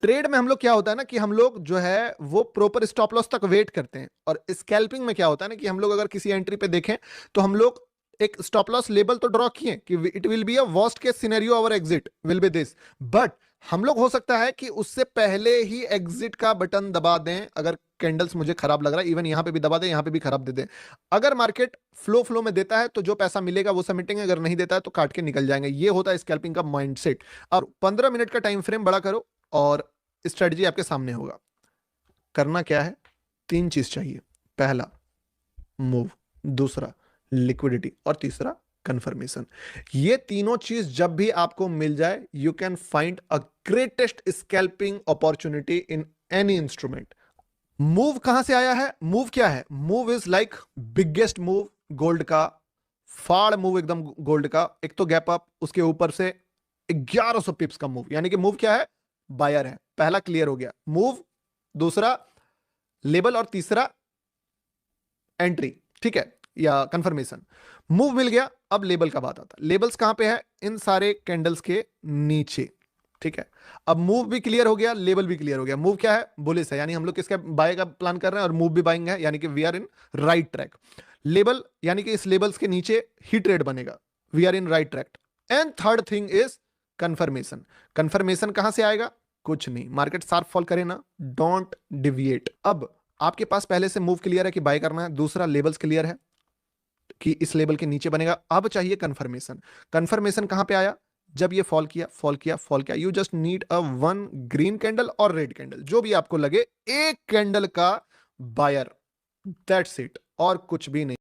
Trade में हम लोग क्या होता है ना कि हम लोग जो है वो प्रॉपर स्टॉप लॉस तक वेट करते हैं, और स्कैल्पिंग में क्या होता है ना कि हम लोग अगर किसी एंट्री पे देखें तो हम लोग एक स्टॉप लॉस लेबल तो ड्रॉ किए कि it will be a worst case scenario, our exit will be this, but हम लोग हो सकता है कि उससे पहले ही एग्जिट का बटन दबा दें। अगर कैंडल्स मुझे खराब लग रहा है, इवन यहां पे भी दबा दें, यहां पे भी खराब दे दें। अगर मार्केट फ्लो में देता है तो जो पैसा मिलेगा वो समेटेंगे, अगर नहीं देता है तो काट के निकल जाएंगे। ये होता है स्कैल्पिंग का माइंडसेट। और 15 मिनट का टाइम फ्रेम बड़ा करो और स्ट्रेटजी आपके सामने होगा। करना क्या है, 3 चीज चाहिए। पहला मूव, दूसरा लिक्विडिटी, और तीसरा कंफर्मेशन। ये तीनों चीज जब भी आपको मिल जाए, you can find a greatest scalping opportunity in any instrument. Move कहां से आया है, मूव क्या है, move is like biggest move gold का, फाड़ मूव एकदम गोल्ड का। एक तो गैप अप, उसके ऊपर से 1100 पिप्स का मूव, यानी कि मूव क्या है, बायर है। पहला क्लियर हो गया, मूव, दूसरा लेबल, और तीसरा एंट्री, ठीक है, या कंफर्मेशन। मूव मिल गया, अब लेबल का बात आता है। लेबल्स कहां पे है, इन सारे कैंडल्स के नीचे, ठीक है। अब मूव भी क्लियर हो गया, लेबल भी क्लियर हो गया। मूव क्या है, बुलिश है, यानी हम लोग किसका बाय का प्लान कर रहे हैं, और मूव भी बाइंग है, यानी कि we are in right track. लेबल यानी कि इस लेबल्स के नीचे ही ट्रेड बनेगा, we are in right track. And third thing is confirmation. Confirmation कहां से आएगा, कुछ नहीं, मार्केट शार्प फॉल करे ना, डोंट डिविएट। अब आपके पास पहले से मूव क्लियर है कि बाय करना है, दूसरा लेबल्स क्लियर है कि इस लेवल के नीचे बनेगा। अब चाहिए कंफर्मेशन। कंफर्मेशन कहां पे आया, जब ये फॉल किया फॉल किया फॉल किया, you just need a one green candle और रेड कैंडल, जो भी आपको लगे, एक कैंडल का बायर, दैट्स इट, और कुछ भी नहीं।